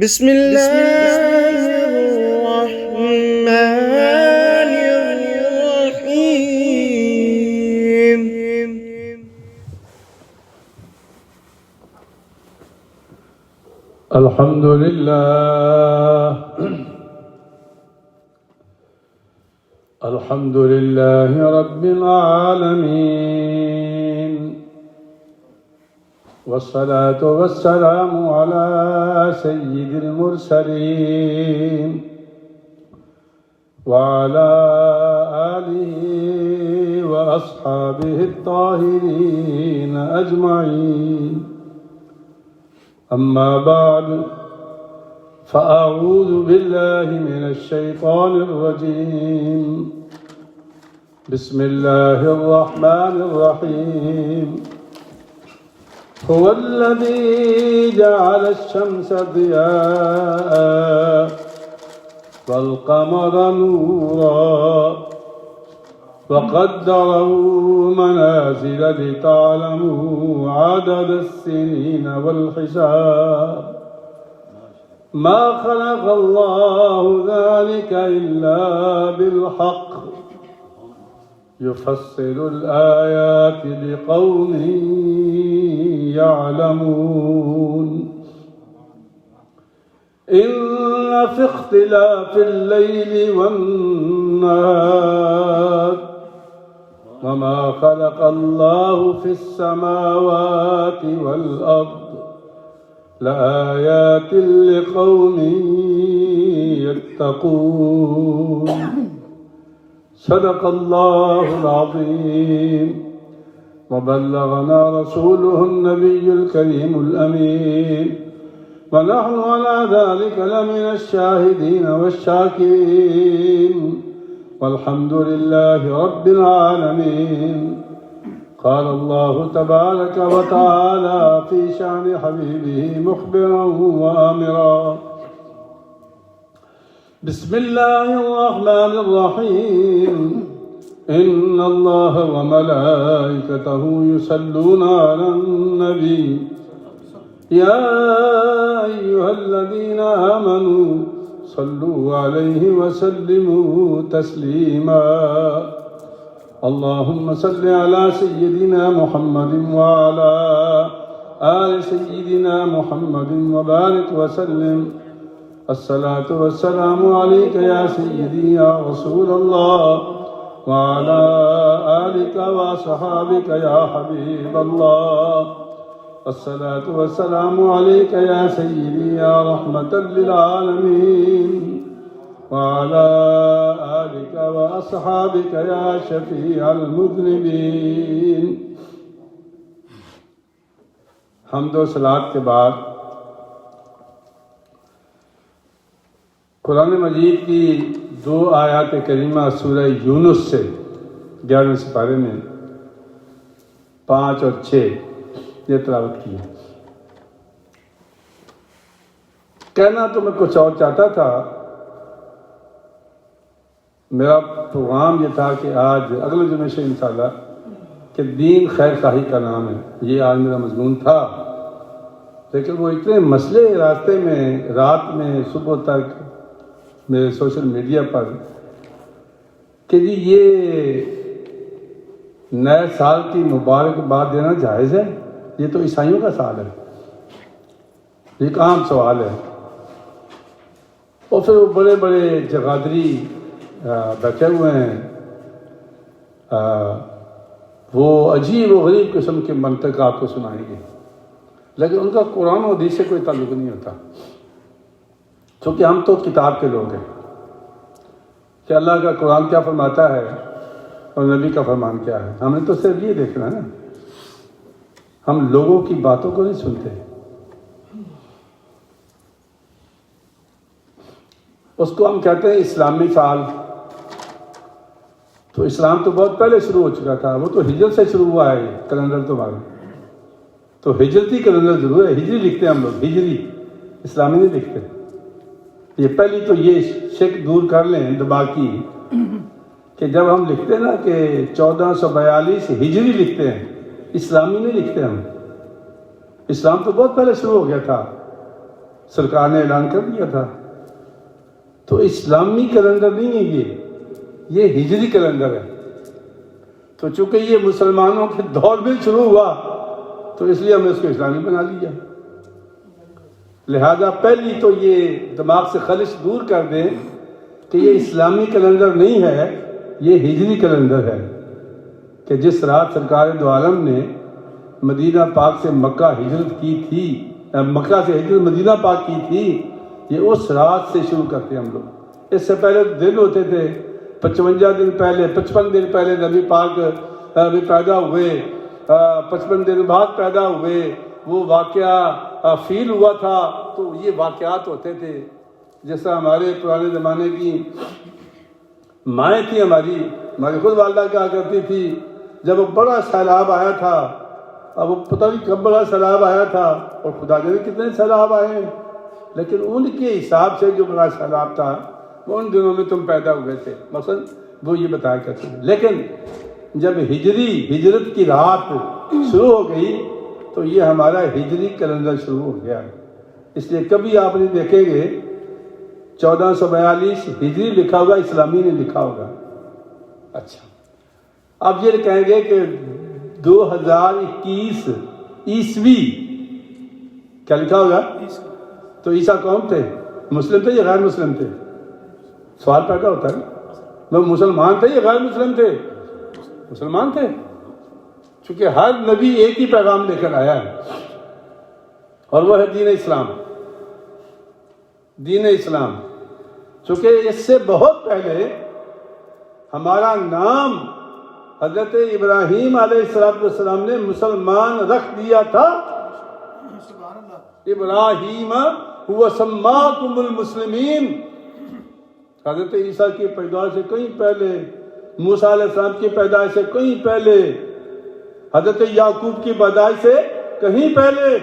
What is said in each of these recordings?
بسم اللہ الرحمن الرحیم۔ الحمد لله رب العالمين، والصلاة والسلام على سيد المرسلين وعلى آله وأصحابه الطاهرين أجمعين. أما بعد، فأعوذ بالله من الشيطان الرجيم. بسم الله الرحمن الرحيم. هو الذي جعل الشمس ضياء والقمر نورا وقدره منازل لتعلموا عدد السنين والحساب. ما خلق الله ذلك إلا بالحق، يفصل الآيات لقوم يعلمون. إن في اختلاف الليل والنهار وما خلق الله في السماوات والأرض لآيات لقوم يتقون. صدق الله العظيم، وبلغنا رسوله النبي الكريم الأمين، ونحن على ذلك لمن الشاهدين والشاكرين، والحمد لله رب العالمين. قال الله تبارك وتعالى في شأن حبيبه مخبرا وآمرا. بسم الله الرحمن الرحيم. إن الله وملائكته يصلون على النبي يا أيها الذين آمنوا صلوا عليه وسلموا تسليما. اللهم صل على سيدنا محمد وعلى آل سيدنا محمد وبارك وسلم. الصلاة والسلام عليك يا سيدي يا رسول الله، وعلى آلك وصحابك يا حبيب الله. الصلاة والسلام عليك يا سيدي يا رحمة للعالمين، وعلى آلك وأصحابك يا شفيع المذنبين. حمد و صلاۃ کے بعد قرآن مجید کی 2 آیات کریمہ سورہ یونس سے 11ویں سپارے میں 5 اور 6 یہ تلاوت کی ہے. کہنا تو میں کچھ اور چاہتا تھا. میرا پروگرام یہ تھا کہ آج اگلے جمعے سے انشاءاللہ کہ دین خیر خواہی کا نام ہے، یہ آج میرا مضمون تھا. لیکن وہ اتنے مسئلے راستے میں رات میں صبح تک میرے سوشل میڈیا پر کہ جی یہ نئے سال کی مبارکباد دینا جائز ہے؟ یہ تو عیسائیوں کا سال ہے، یہ ایک عام سوال ہے. اور پھر وہ بڑے بڑے جگادری بیٹھے ہوئے ہیں، وہ عجیب و غریب قسم کے منطق آپ کو سنائیں گے، لیکن ان کا قرآن و حدیث سے کوئی تعلق نہیں ہوتا. کیونکہ ہم تو کتاب کے لوگ ہیں کہ اللہ کا قرآن کیا فرماتا ہے اور نبی کا فرمان کیا ہے. ہم نے تو صرف یہ دیکھنا ہے نا، ہم لوگوں کی باتوں کو نہیں سنتے. اس کو ہم کہتے ہیں اسلامی سال. تو اسلام تو بہت پہلے شروع ہو چکا تھا، وہ تو ہجرت سے شروع ہوا ہے. کیلنڈر تمہارا تو ہجرتی کیلنڈر ضرور ہے، ہجری لکھتے ہیں ہم لوگ، ہجری، اسلامی نہیں لکھتے. یہ پہلی تو یہ شک دور کر لیں دماغ کی کہ جب ہم لکھتے ہیں نا کہ 1442 ہجری لکھتے ہیں، اسلامی نہیں لکھتے ہم. اسلام تو بہت پہلے شروع ہو گیا تھا. سرکار نے اعلان کر دیا تھا. تو اسلامی کیلنڈر نہیں ہے یہ ہجری کیلنڈر ہے. تو چونکہ یہ مسلمانوں کے دور میں شروع ہوا تو اس لیے ہم نے اس کو اسلامی بنا لیا. لہذا پہلی تو یہ دماغ سے خلش دور کر دیں کہ یہ اسلامی کیلنڈر نہیں ہے، یہ ہجری کیلنڈر ہے کہ جس رات سرکار دو عالم نے مدینہ پاک سے مکہ ہجرت کی تھی، مکہ سے ہجرت مدینہ پاک کی تھی، یہ اس رات سے شروع کرتے ہیں ہم لوگ. اس سے پہلے دن ہوتے تھے 55 دن پہلے، 55 دن پہلے نبی پاک ابھی پیدا ہوئے، 55 دن بعد پیدا ہوئے، وہ واقعہ فیل ہوا تھا. تو یہ واقعات ہوتے تھے. جیسا ہمارے پرانے زمانے کی مائیں تھیں، ہماری خود والدہ کہا کرتی تھی جب بڑا سیلاب آیا تھا، اب وہ پتہ نہیں کب بڑا سیلاب آیا تھا اور خدا جانے کتنے سیلاب آئے ہیں، لیکن ان کے حساب سے جو بڑا سیلاب تھا وہ ان دنوں میں تم پیدا ہوئے تھے، مثلا وہ یہ بتایا کرتے ہیں. لیکن جب ہجرت کی رات شروع ہو گئی تو یہ ہمارا ہجری کیلنڈر شروع ہو گیا. اس لیے کبھی آپ نے دیکھیں گے 1442 ہجری لکھا ہوگا، اسلامی نے لکھا ہوگا. اچھا، اب یہ کہیں گے کہ 2021 عیسوی کیا لکھا ہوگا؟ تو عیسیٰ کون تھے؟ مسلم تھے یا غیر مسلم تھے؟ سوال پیدا ہوتا ہے. وہ مسلمان تھے یا غیر مسلم تھے؟ مسلمان تھے، چونکہ ہر نبی ایک ہی پیغام لے کر آیا ہے اور وہ ہے دین اسلام. دین اسلام چونکہ اس سے بہت پہلے ہمارا نام حضرت ابراہیم علیہ السلام نے مسلمان رکھ دیا تھا. ابراہیم هو سماکم المسلمین. حضرت عیسیٰ کی پیدائش سے کہیں پہلے، موسیٰ علیہ السلام کی پیدائش سے کہیں پہلے، حضرت یعقوب کی پیدائش سے کہیں پہلے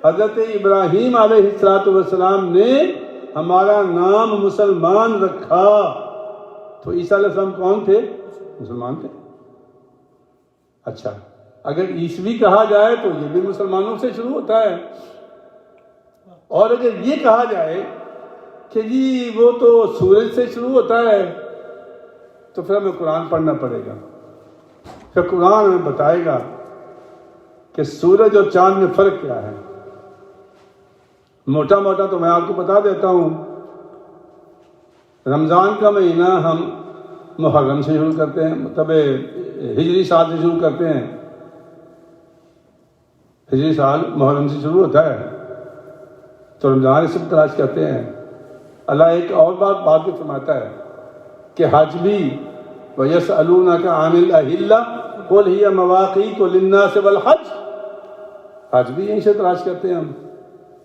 حضرت ابراہیم علیہ السلام نے ہمارا نام مسلمان رکھا. تو عیسیٰ علیہ السلام کون تھے؟ مسلمان تھے. اچھا، اگر عیسوی کہا جائے تو یہ بھی مسلمانوں سے شروع ہوتا ہے، اور اگر یہ کہا جائے کہ جی وہ تو سورج سے شروع ہوتا ہے تو پھر ہمیں قرآن پڑھنا پڑے گا. پھر قرآن ہمیں بتائے گا کہ سورج اور چاند میں فرق کیا ہے. موٹا موٹا تو میں آپ کو بتا دیتا ہوں، رمضان کا مہینہ ہم محرم سے شروع کرتے ہیں، مطلب ہجری سال سے شروع کرتے ہیں. ہجری سال محرم سے شروع ہوتا ہے تو رمضان سے تلاش کرتے ہیں. اللہ ایک اور بات بھی فرماتا ہے کہ حج بھی وَيَسْأَلُونَكَ عَنِ الْأَهِلَّةِ قُلْ هِيَ مَوَاقِيتُ لِلنَّاسِ وَالْحَجِّ. حج بھی یہیں سے تلاش کرتے ہیں ہم،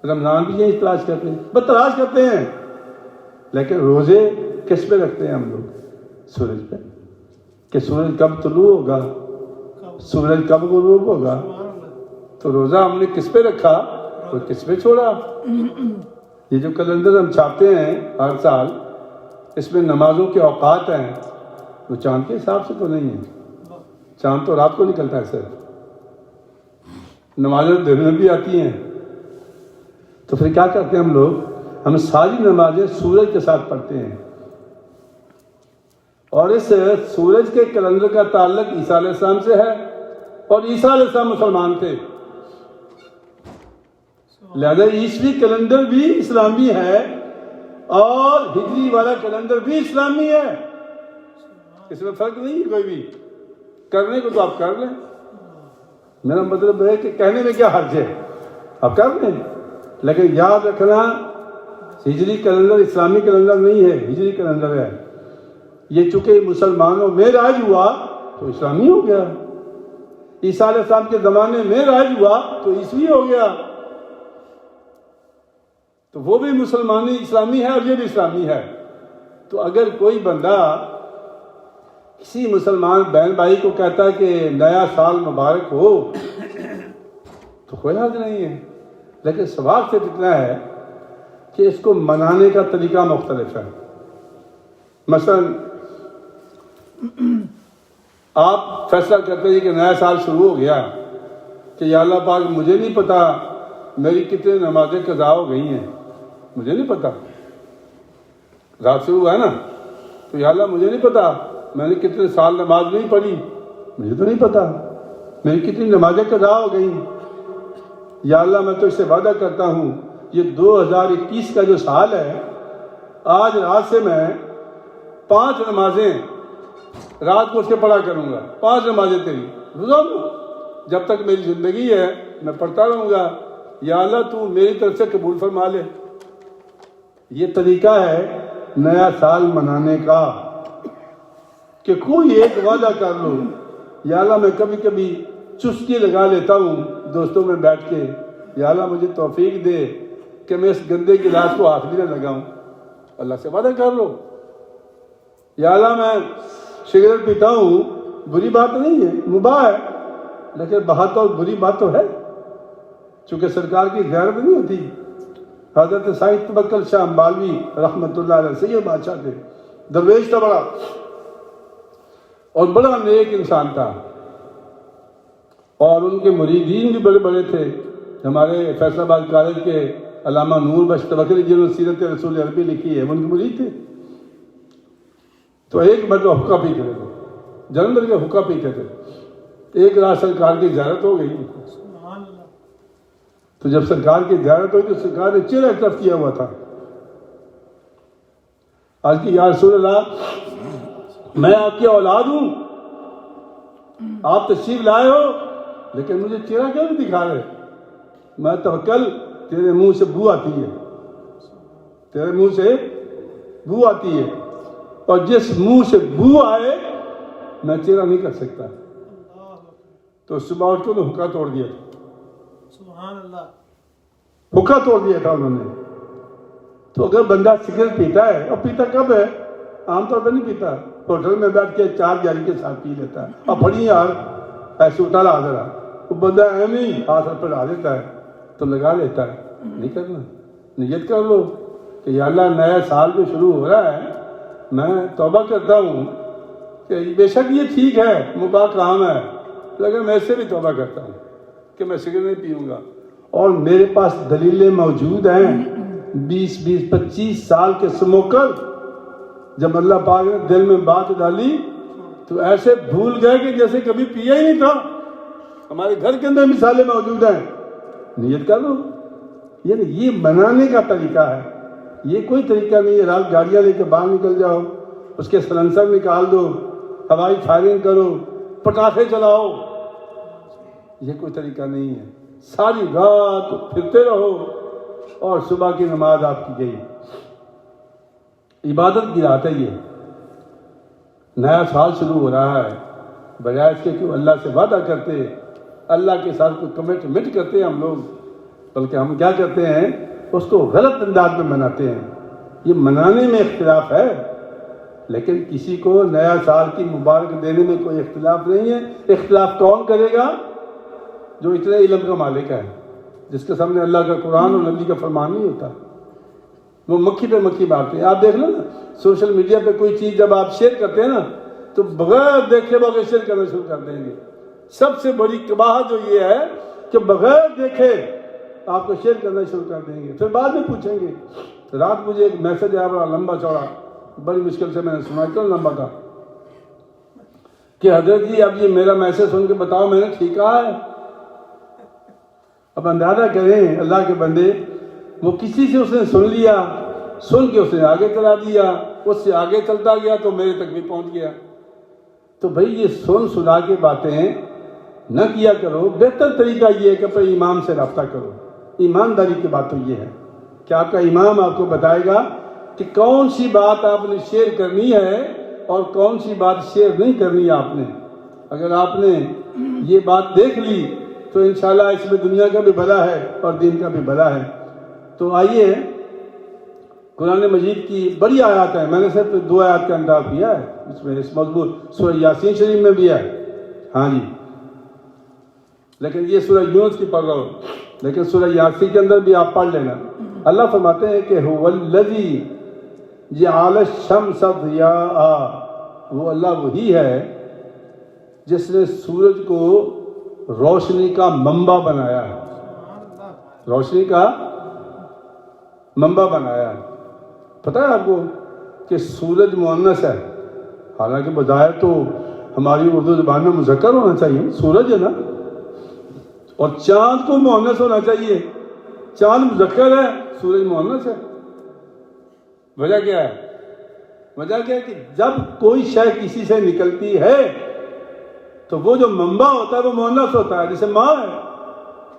رمضان بھی یہیں تلاش کرتے ہیں، بس تلاش کرتے ہیں. لیکن روزے کس پہ رکھتے ہیں ہم لوگ؟ سورج پہ، کہ سورج کب طلوع ہوگا، سورج کب غروب ہوگا. تو روزہ ہم نے کس پہ رکھا اور کس پہ چھوڑا؟ یہ جو کیلنڈر ہم چھاپتے ہیں ہر سال، اس میں نمازوں کے اوقات ہیں، وہ چاند کے حساب سے تو نہیں ہے. چاند تو رات کو نکلتا ہے صرف، نمازیں دن میں بھی آتی ہیں. تو پھر کیا کرتے ہیں ہم لوگ؟ ہم ساری نمازیں سورج کے ساتھ پڑھتے ہیں، اور اس سورج کے کیلنڈر کا تعلق عیسیٰ علیہ السلام سے ہے، اور عیسیٰ علیہ السلام مسلمان تھے. لہذا عیسوی کیلنڈر بھی اسلامی ہے اور ہجری والا کیلنڈر بھی اسلامی ہے. اس میں فرق نہیں ہے کوئی بھی. کرنے کو تو آپ کر لیں، میرا مطلب ہے کہ کہنے میں کیا حرج ہے، آپ کر لیں. لیکن یاد رکھنا ہجری کیلنڈر اسلامی کیلنڈر نہیں ہے، ہجری کیلنڈر ہے. یہ چونکہ مسلمانوں میں راج ہوا تو اسلامی ہو گیا، عیسیٰ علیہ السلام کے زمانے میں راج ہوا تو عیسوی ہو گیا. تو وہ بھی مسلمانی اسلامی ہے اور یہ بھی اسلامی ہے. تو اگر کوئی بندہ کسی مسلمان بہن بھائی کو کہتا ہے کہ نیا سال مبارک ہو تو کوئی حرج نہیں ہے. لیکن سوال سے اتنا ہے کہ اس کو منانے کا طریقہ مختلف ہے. مثلا آپ فیصلہ کرتے ہیں کہ نیا سال شروع ہو گیا کہ یا اللہ پاک مجھے نہیں پتا میری کتنے نمازیں قضا ہو گئی ہیں، مجھے نہیں پتا، رات سے ہوا ہے نا، تو یا اللہ مجھے نہیں پتا میں نے کتنے سال نماز نہیں پڑھی، مجھے تو نہیں پتا میری کتنی نمازیں قضا ہو گئی، یا اللہ میں تو اس سے وعدہ کرتا ہوں یہ 2021 کا جو سال ہے، آج رات سے میں 5 نمازیں رات کو اس کے پڑھا کروں گا، 5 نمازیں تیری روزانہ، جب تک میری زندگی ہے میں پڑھتا رہوں گا، یا اللہ تو میری طرف سے قبول فرما لے۔ یہ طریقہ ہے نیا سال منانے کا، کہ کوئی ایک وعدہ کر لو، یا اللہ میں کبھی کبھی چسکی لگا لیتا ہوں دوستوں میں بیٹھ کے، یا اللہ مجھے توفیق دے کہ میں اس گندے گلاس کو ہاتھ بھی نہ لگاؤں، اللہ سے وعدہ کر لو۔ یا اللہ میں سگریٹ پیتا ہوں، بری بات نہیں ہے، مباح ہے، لیکن بہت اور بری بات تو ہے، چونکہ سرکار کی غیرت نہیں ہوتی۔ حضرت سید توکل شاہ امبالوی رحمۃ اللہ علیہ سید بادشاہ تھے، درویش تھا بڑا، اور بڑا نیک انسان تھا، اور ان کے مریدین بھی بڑے بڑے تھے۔ ہمارے فیصل آباد کالج کے علامہ نور بخش توکلی جنہوں نے سیرت رسول عربی لکھی ہے، وہ ان کے مرید تھے۔ تو ایک مرتبہ حقہ پیتے تھے، جلندھر کے حقہ پیتے تھے، ایک رات سرکار کی زیارت ہو گئی، تو جب سرکار کی زیارت ہوئی تو سرکار نے چہرہ طرف کیا ہوا تھا، آج کی یا رسول اللہ میں آپ کی اولاد ہوں، آپ تشریف لائے ہو، لیکن مجھے چہرہ کیوں نہیں دکھا رہے؟ میں توکل تیرے منہ سے بو آتی ہے، تیرے منہ سے بو آتی ہے، اور جس منہ سے بو آئے میں چہرہ نہیں کر سکتا۔ تو صبح اٹھ کے حکا توڑ دیا تھا، سبحان اللہ، حکا توڑ دیا تھا انہوں نے۔ تو اگر بندہ سگریٹ پیتا ہے، اور پیتا کب ہے؟ عام طور پہ نہیں پیتا، ہوٹل میں بیٹھ کے 4 جاری کے ساتھ پی لیتا ہے، اب پڑھی یار ایسے اٹھا حاضر ہے، وہ بندہ اہم ہی ہاتھ پر ڈال دیتا ہے تو لگا لیتا ہے۔ نہیں کرنا، نیت کر لو کہ یا اللہ نیا سال جو شروع ہو رہا ہے، میں توبہ کرتا ہوں کہ بے شک یہ ٹھیک ہے، مباح کام ہے، لیکن میں اس سے بھی توبہ کرتا ہوں کہ میں سگریٹ نہیں پیوں گا، اور میرے پاس دلیلیں موجود ہیں، 20-25 سال کے اسموکر جب اللہ پاک نے دل میں بات ڈالی تو ایسے بھول گئے کہ جیسے کبھی پیا ہی نہیں تھا۔ ہمارے گھر کے اندر مثالیں موجود ہیں، نیت کر لو۔ یہ منانے کا طریقہ ہے، یہ کوئی طریقہ نہیں ہے رات گاڑیاں لے کے باہر نکل جاؤ، اس کے سلنسر نکال دو، ہوائی فائرنگ کرو، پٹاخے چلاؤ، یہ کوئی طریقہ نہیں ہے۔ ساری رات پھرتے رہو اور صبح کی نماز آپ کی گئی، عبادت کی رات ہے۔ یہ نیا سال شروع ہو رہا ہے، بجائے اس کے کہ اللہ سے وعدہ کرتے، اللہ کے ساتھ کوئی کمٹمنٹ کرتے ہیں ہم لوگ، بلکہ ہم کیا کرتے ہیں اس کو غلط انداز میں مناتے ہیں۔ یہ منانے میں اختلاف ہے، لیکن کسی کو نیا سال کی مبارک دینے میں کوئی اختلاف نہیں ہے۔ اختلاف کون کرے گا؟ جو اتنے علم کا مالک ہے، جس کے سامنے اللہ کا قرآن اور نبی کا فرمان نہیں ہوتا، وہ مکھی پہ مکھی مارتے ہیں۔ آپ دیکھ لو نا، سوشل میڈیا پہ کوئی چیز جب آپ شیئر کرتے ہیں نا تو بغیر دیکھے بغیر شیئر کرنا شروع کر دیں گے۔ سب سے بڑی قباحت جو یہ ہے کہ بغیر دیکھے آپ کو شیئر کرنا شروع کر دیں گے، پھر بعد میں پوچھیں گے۔ رات مجھے ایک میسج آیا بڑا لمبا چوڑا، بڑی مشکل سے میں نے سنا، کیوں لمبا تھا، کہ حضرت جی اب یہ میرا میسج سن کے بتاؤ میں نے ٹھیک کہا ہے؟ اب اندازہ کریں اللہ کے بندے، وہ کسی سے اس نے سن لیا، سن کے اس نے آگے چلا دیا، اس سے آگے چلتا گیا تو میرے تک بھی پہنچ گیا۔ تو بھائی یہ سن سنا کے باتیں نہ کیا کرو، بہتر طریقہ یہ ہے کہ اپنے امام سے رابطہ کرو۔ ایمانداری کی بات تو یہ ہے کہ آپ کا امام آپ کو بتائے گا کہ کون سی بات آپ نے شیئر کرنی ہے اور کون سی بات شیئر نہیں کرنی ہے آپ نے۔ اگر آپ نے یہ بات دیکھ لی تو انشاءاللہ اس میں دنیا کا بھی بھلا ہے اور دین کا بھی بھلا ہے۔ تو آئیے، قرآن مجید کی بڑی آیات ہیں، میں نے صرف 2 آیات کا انداز کیا ہے، اس میں اس مضمون سورہ یاسین شریف میں بھی ہے، ہاں جی، لیکن یہ سورہ یونس کی پڑھ رہا ہوں، لیکن سورہ یاسین کے اندر بھی آپ پڑھ لینا۔ اللہ فرماتے ہیں کہ هو الذی جعل الشمس ضیاء، وہ اللہ وہی ہے جس نے سورج کو روشنی کا منبع بنایا ہے، روشنی کا منبع بنایا. پتہ ہے آپ کو کہ سورج مؤنث ہے، حالانکہ بظاہر تو ہماری اردو زبان میں مذکر ہونا چاہیے، سورج ہے نا. اور چاند کو مؤنث ہونا چاہیے، چاند مذکر ہے، سورج مؤنث ہے. وجہ کیا ہے؟ وجہ کیا ہے کہ جب کوئی شے کسی سے نکلتی ہے تو وہ جو منبع ہوتا ہے وہ مؤنث ہوتا ہے. جیسے ماں ہے،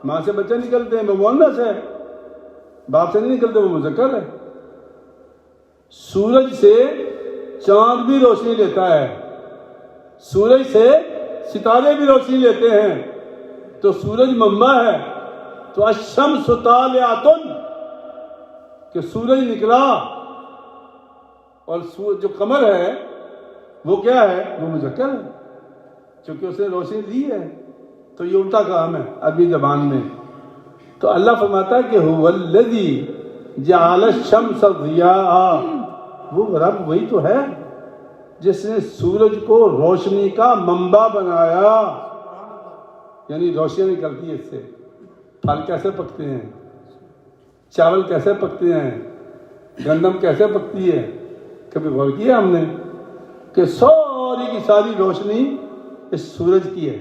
ماں سے بچے نکلتے ہیں، وہ مؤنث ہے. باپ سے نہیں نکلتے، وہ مذکر ہے. سورج سے چاند بھی روشنی لیتا ہے، سورج سے ستارے بھی روشنی لیتے ہیں. تو سورج منبع ہے. تو الشمس طالعۃ کہ سورج نکلا، اور جو قمر ہے وہ کیا ہے؟ وہ مذکر ہے، چونکہ اس نے روشنی دی ہے. تو یہ الٹا کام ہے عربی زبان میں. تو اللہ فرماتا ہے کہ هو الذی جعل الشمس ضیاء، وہ رب وہی تو ہے جس نے سورج کو روشنی کا منبع بنایا. یعنی روشنی نکلتی ہے اس سے. پھل کیسے پکتے ہیں، چاول کیسے پکتے ہیں، گندم کیسے پکتی ہے. کبھی غور کیا ہم نے کہ ساری کی ساری روشنی اس سورج کی ہے.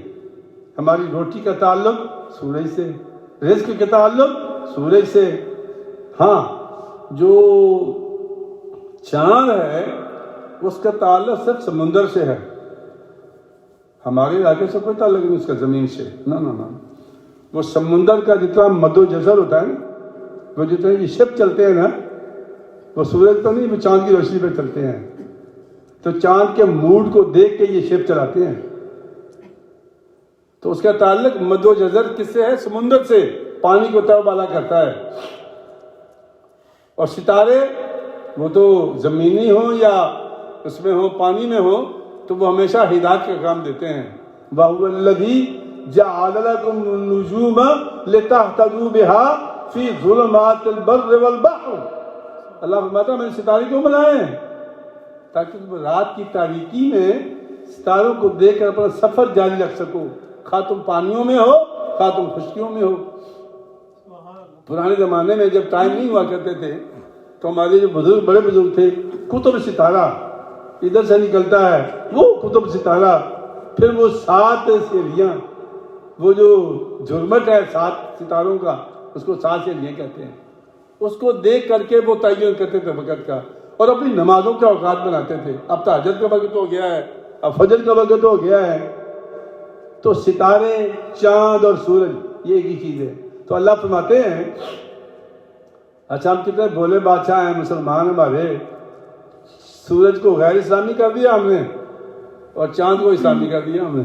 ہماری روٹی کا تعلق سورج سے، رزق کا تعلق سورج سے. ہاں جو چاند ہے اس کا تعلق صرف سمندر سے ہے، ہمارے علاقے سے کوئی تعلق نہیں اس کا زمین سے. نہ وہ سمندر کا جتنا مد و جزر ہوتا ہے نا، وہ جتنے یہ شپ چلتے ہیں نا، وہ سورج تو نہیں، وہ چاند کی روشنی پہ چلتے ہیں. تو چاند کے موڈ کو دیکھ کے یہ شپ چلاتے ہیں. تو اس کا تعلق مد و جزر کس سے ہے؟ سمندر سے. پانی کو تر بالا کرتا ہے. اور ستارے وہ تو زمینی ہوں یا اس میں ہوں، پانی میں ہوں، تو وہ ہمیشہ ہدایت کا کام دیتے ہیں. وَهُوَ الَّذِي جَعَلَ لَكُمُ النُّجُومَ لِتَهْتَدُوا بِهَا فِي ظُلُمَاتِ الْبَرِّ وَالْبَحْرِ. اللہ فرماتا ہے میں نے ستارے کیوں بنائے ہیں؟ تاکہ تم رات کی تاریکی میں ستاروں کو دیکھ کر اپنا سفر جاری رکھ سکو، خواہ تم پانیوں میں ہو خواہ تم خشکیوں میں ہو. پرانے زمانے میں جب ٹائم نہیں ہوا کرتے تھے تو ہمارے جو بزرگ، بڑے بزرگ تھے، قطب ستارہ ادھر سے نکلتا ہے، وہ قطب ستارہ، پھر وہ 7 سہیلیاں، وہ جو جھرمٹ ہے 7 ستاروں کا، اس کو 7 سہیلیاں کہتے ہیں. اس کو دیکھ کر کے وہ تعین کرتے تھے وقت کا، اور اپنی نمازوں کے اوقات بناتے تھے. اب تہجد کا وقت ہو گیا ہے، اب فجر کا وقت ہو گیا ہے. تو ستارے، چاند اور سورج یہ ایک ہی چیز ہے. تو اللہ فرماتے ہیں اچھا ہم کتنے بھولے بادشاہ ہیں مسلمان ہمارے، سورج کو غیر اسلامی کر دیا ہم نے اور چاند کو اسلامی کر دیا ہم نے.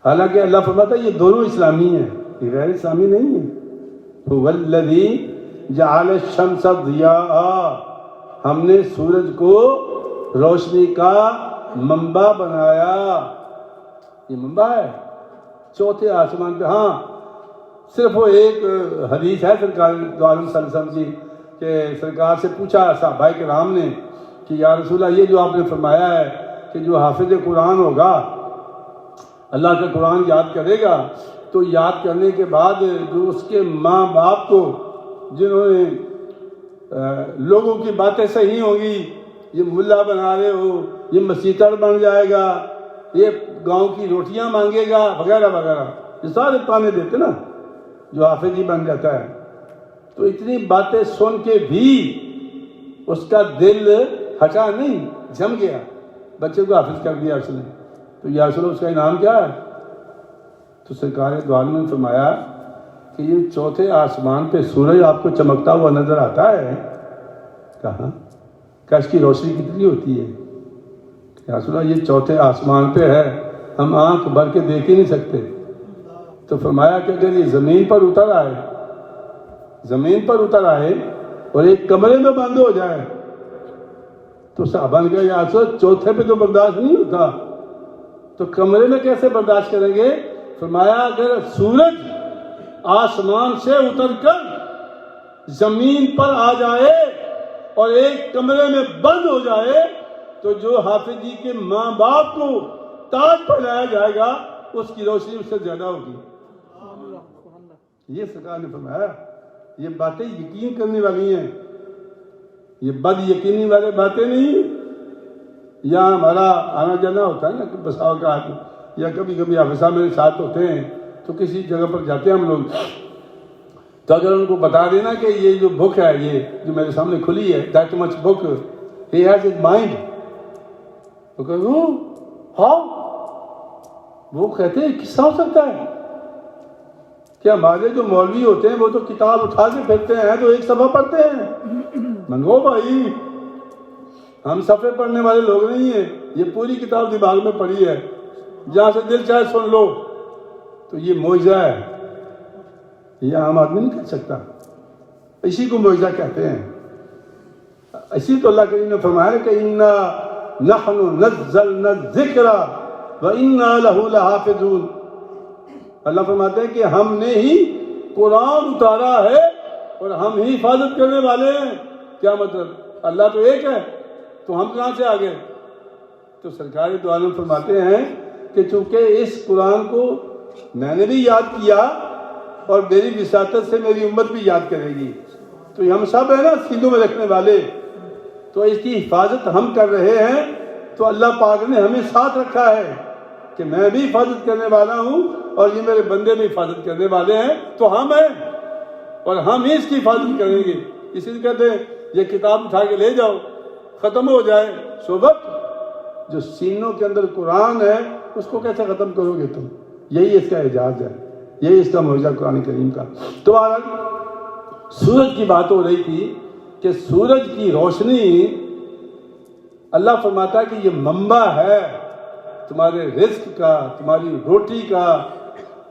حالانکہ اللہ فرماتا ہے یہ دونوں اسلامی ہیں، یہ غیر اسلامی نہیں ہے. هُوَ الَّذِي جَعَلَ الشَّمْسَ ضِيَاءً، ہم نے سورج کو روشنی کا منبع بنایا. یہ منبع ہے چوتھے آسمان پہ. ہاں صرف وہ ایک حدیث ہے سرکار دو عالم صلی اللہ علیہ وسلم کی کہ سرکار سے پوچھا صحابہ کرام نے کہ یا رسول اللہ یہ جو آپ نے فرمایا ہے کہ جو حافظ قرآن ہوگا، اللہ کا قرآن یاد کرے گا، تو یاد کرنے کے بعد جو اس کے ماں باپ کو، جنہوں نے لوگوں کی باتیں صحیح ہوں گی، یہ ملا بنا رہے ہو، یہ مسیتر بن جائے گا، یہ گاؤں کی روٹیاں مانگے گا وغیرہ وغیرہ، یہ سارے تانے دیتے نا، جو حافظ ہی بن جاتا ہے. تو اتنی باتیں سن کے بھی اس کا دل ہٹا نہیں، جم گیا، بچے کو حافظ کر دیا اس نے. تو یا رسول اللہ اس کا انعام کیا ہے؟ تو سرکار دو عالم نے فرمایا کہ یہ چوتھے آسمان پہ سورج آپ کو چمکتا ہوا نظر آتا ہے. کہاں کہ اس کی روشنی کتنی ہوتی ہے؟ یا رسول اللہ یہ چوتھے آسمان پہ ہے، ہم آنکھ بھر کے دیکھ ہی نہیں سکتے. تو فرمایا کہ اگر یہ زمین پر اتر آئے، زمین پر اتر آئے اور ایک کمرے میں بند ہو جائے تو صحابہ نے کہا یا رسول اللہ چوتھے پہ تو برداشت نہیں ہوتا، تو کمرے میں کیسے برداشت کریں گے؟ فرمایا اگر سورج آسمان سے اتر کر زمین پر آ جائے اور ایک کمرے میں بند ہو جائے تو جو حافظ جی کے ماں باپ کو تاج پہنایا جائے گا اس کی روشنی اس سے زیادہ ہوگی. یہ سرکار نے فرمایا. یہ باتیں یقین کرنے والی ہیں، یہ بد یقینی والے باتیں نہیں۔ یہاں ہمارا آنا جانا ہوتا ہے نا کہ بس اوقات، یا کبھی کبھی حافظ صاحب میرے ساتھ ہوتے ہیں تو کسی جگہ پر جاتے ہیں ہم لوگ، تو اگر ان کو بتا دینا کہ یہ جو بک ہے، یہ جو میرے سامنے کھلی ہے، that much book he has in mind, تو کہو ہاؤ، وہ کہتے ہیں کس طرح ہو سکتا ہے کہ ہمارے جو مولوی ہوتے ہیں وہ تو کتاب اٹھا کے پھرتے ہیں تو ایک صفحہ پڑھتے ہیں۔ منگو بھائی، ہم صفحے پڑھنے والے لوگ نہیں ہیں، یہ پوری کتاب دماغ میں پڑھی ہے، جہاں سے دل چاہے سن لو۔ تو یہ معجزہ ہے، یہ عام آدمی نہیں کر سکتا، اسی کو معجزہ کہتے ہیں۔ اسی تو اللہ کریم نے فرمایا کہ اِنَّا نَحْنُ نَزَّلْنَا الذِّكْرَ وَإِنَّا لَهُ لَحَافِظُونَ۔ اللہ فرماتے ہیں کہ ہم نے ہی قرآن اتارا ہے اور ہم ہی حفاظت کرنے والے ہیں۔ کیا مطلب؟ اللہ تو ایک ہے تو ہم کہاں سے آ گئے؟ تو سرکار دو عالم فرماتے ہیں کہ چونکہ اس قرآن کو میں نے بھی یاد کیا اور میری وساطت سے میری امت بھی یاد کرے گی، تو ہم سب ہیں نا سینوں میں رکھنے والے، تو اس کی حفاظت ہم کر رہے ہیں۔ تو اللہ پاک نے ہمیں ساتھ رکھا ہے کہ میں بھی حفاظت کرنے والا ہوں اور یہ میرے بندے بھی حفاظت کرنے والے ہیں، تو ہم ہیں اور ہم ہی اس کی حفاظت کریں گے۔ اسی لیے کہتے ہیں یہ کتاب اٹھا کے لے جاؤ، ختم ہو جائے صحبت، جو سینوں کے اندر قرآن ہے اس کو کیسے ختم کرو گے تم؟ یہی اس کا اعجاز ہے، یہی اس کا معجزہ قرآن کریم کا۔ تو سورج کی بات ہو رہی تھی کہ سورج کی روشنی، اللہ فرماتا ہے کہ یہ منبع ہے تمہارے رزق کا، تمہاری روٹی کا،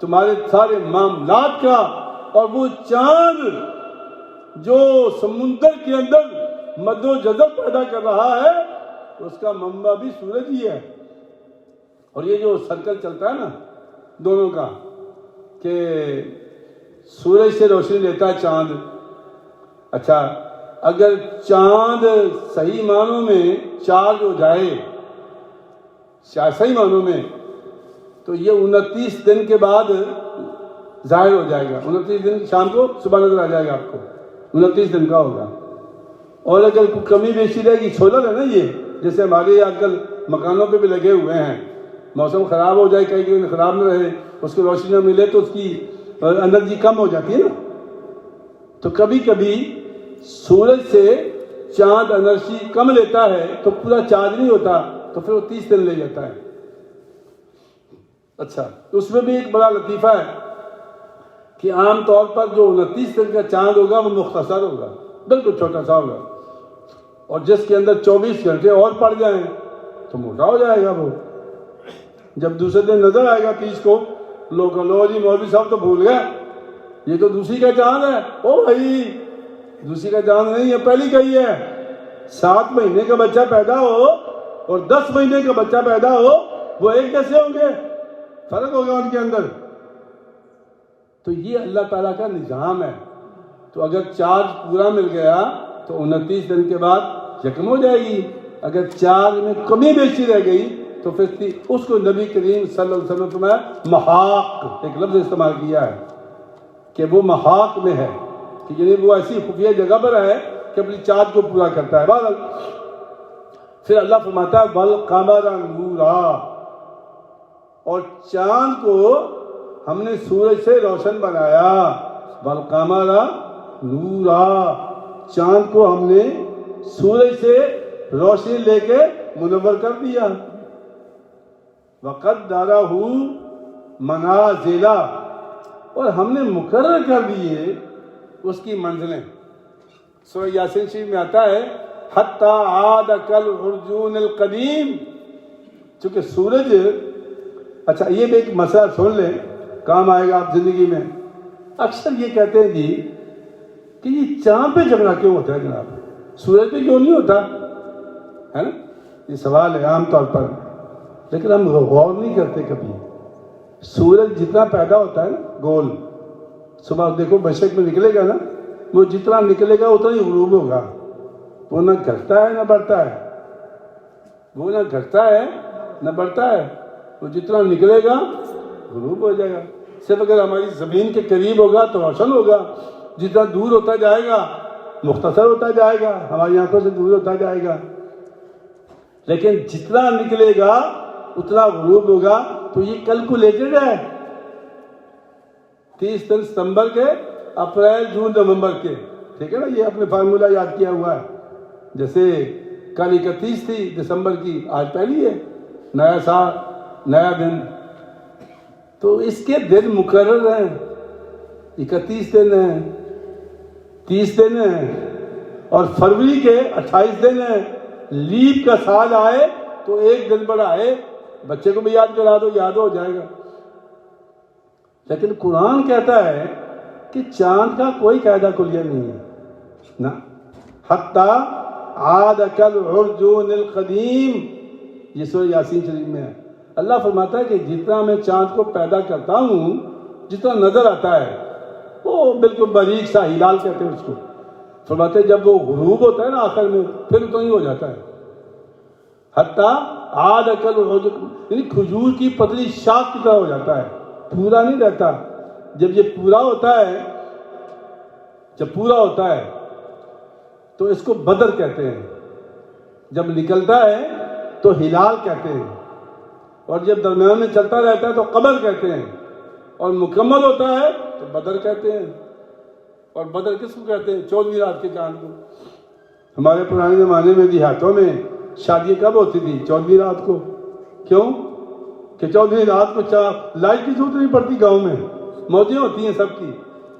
تمہارے سارے معاملات کا۔ اور وہ چاند جو سمندر کے اندر مد و جزر پیدا کر رہا ہے، اس کا منبع بھی سورج ہی ہے۔ اور یہ جو سرکل چلتا ہے نا دونوں کا، کہ سورج سے روشنی لیتا ہے چاند، اچھا اگر چاند صحیح معنوں میں چارج ہو جائے، صحیح معنوں میں، تو یہ 29 دن کے بعد ظاہر ہو جائے گا۔ 29 دن شام کو صبح نظر آ جائے گا آپ کو، 29 دن کا ہوگا۔ اور اگر کوئی کمی بیشی رہے گی، سولر ہے نا یہ، جیسے ہمارے آج کل مکانوں پہ بھی لگے ہوئے ہیں، موسم خراب ہو جائے، کہیں خراب نہ رہے، اس کو روشنی نہ ملے تو اس کی انرجی کم ہو جاتی ہے نا۔ تو کبھی کبھی سورج سے چاند انرجی کم لیتا ہے تو پورا چارج نہیں ہوتا، تو پھر وہ 30 دن لے جاتا ہے۔ اچھا، اس میں بھی ایک بڑا لطیفہ ہے کہ عام طور پر جو 29 دن کا چاند ہوگا وہ مختصر ہوگا، بالکل چھوٹا سا ہوگا، اور جس کے اندر 24 گھنٹے اور پڑ جائیں تو موٹا ہو جائے گا وہ۔ جب دوسرے دن نظر آئے گا 30 کو، لو جی مولوی صاحب تو بھول گئے، یہ تو دوسری کا چاند ہے۔ او بھائی، دوسری کا چاند نہیں ہے، پہلی کا ہی ہے۔ 7 مہینے کا بچہ پیدا ہو اور 10 مہینے کا بچہ پیدا ہو، وہ ایک جیسے ہوں گے؟ فرق ہوگا ان کے اندر۔ تو یہ اللہ تعالیٰ کا نظام ہے۔ تو اگر چارج پورا مل گیا تو 29 دن کے بعد یکم ہو جائے گی، اگر چارج میں کمی بیشی رہ گئی تو پھر اس کو نبی کریم صلی اللہ علیہ وسلم نے محاق ایک لفظ استعمال کیا ہے کہ وہ محاق میں ہے، کہ یعنی وہ ایسی خفیہ جگہ پر ہے کہ اپنی چارج کو پورا کرتا ہے۔ بہرحال پھر اللہ فرماتا ہے وَالْقَمَرَ نُورًا، اور چاند کو ہم نے سورج سے روشن بنایا۔ وَالْقَمَرَ نُورًا، چاند کو ہم نے سورج سے روشنی لے کے منور کر دیا۔ وَقَدَّرَهُ مَنَازِلَ، اور ہم نے مقرر کر دیے اس کی منزلیں۔ سورہ یاسین شریف میں آتا ہے حَتَّى عَادَ كَالْعُرْجُونِ الْقَدِيمِ، چونکہ سورج، اچھا یہ بھی ایک مسئلہ سن لیں، کام آئے گا آپ زندگی میں۔ اکثر یہ کہتے ہیں جی کہ یہ چاند پہ جھگڑا کیوں ہوتا ہے جناب، سورج پہ کیوں نہیں ہوتا ہے نا؟ یہ سوال ہے عام طور پر، لیکن ہم غور نہیں کرتے کبھی۔ سورج جتنا پیدا ہوتا ہے نا گول، صبح دیکھو مشرق میں نکلے گا نا، وہ جتنا نکلے گا اتنا ہی غروب ہوگا، وہ نہ گھٹتا ہے نہ بڑھتا ہے، وہ نہ گھٹتا ہے نہ بڑھتا ہے، وہ جتنا نکلے گا غروب ہو جائے گا۔ صرف اگر ہماری زمین کے قریب ہوگا تو روشن ہوگا، جتنا دور ہوتا جائے گا مختصر ہوتا جائے گا، ہماری آنکھوں سے دور ہوتا جائے گا، لیکن جتنا نکلے گا اتنا غروب ہوگا۔ تو یہ کیلکولیٹڈ ہے، 30 دن ستمبر کے، اپریل جون نومبر کے، ٹھیک ہے نا، یہ اپنے فارمولہ یاد کیا ہوا ہے۔ جیسے کل 31 تھی دسمبر کی، آج پہلی ہے، نیا سال نیا دن، تو اس کے دن مقرر ہیں، 31 دن ہیں، 30 دن ہیں، اور فروری کے 28 دن ہیں۔ لیپ کا سال آئے تو ایک دن بڑھائے، بچے کو بھی یاد کرا دو، یاد ہو جائے گا۔ لیکن قرآن کہتا ہے کہ چاند کا کوئی قاعدہ کلیہ نہیں ہے نا، حتیٰ عاد کالعرجون القدیم، یہ سورہ یاسین شریف میں ہے۔ اللہ فرماتا ہے کہ جتنا میں چاند کو پیدا کرتا ہوں، جتنا نظر آتا ہے، وہ بالکل باریک سا ہلال کہتے ہیں اس کو، فرماتے ہیں جب وہ غروب ہوتا ہے نا آخر میں، پھر تو ہی ہو جاتا ہے۔ حتیٰ عاد کالعرجون، یعنی کھجور کی پتلی شاخ کی طرح ہو جاتا ہے، پورا نہیں رہتا۔ جب یہ پورا ہوتا ہے، جب پورا ہوتا ہے تو اس کو بدر کہتے ہیں، جب نکلتا ہے تو ہلال کہتے ہیں، اور جب درمیان میں چلتا رہتا ہے تو قمر کہتے ہیں، اور مکمل ہوتا ہے تو بدر کہتے ہیں۔ اور بدر کس کو کہتے ہیں؟ 14ویں رات کے چاند کو۔ ہمارے پرانے زمانے میں دیہاتوں میں شادی کب ہوتی تھی؟ 14ویں رات کو۔ کیوں کہ 14ویں رات کو لائٹ کی ضرورت نہیں پڑتی، گاؤں میں موجیں ہوتی ہیں سب کی،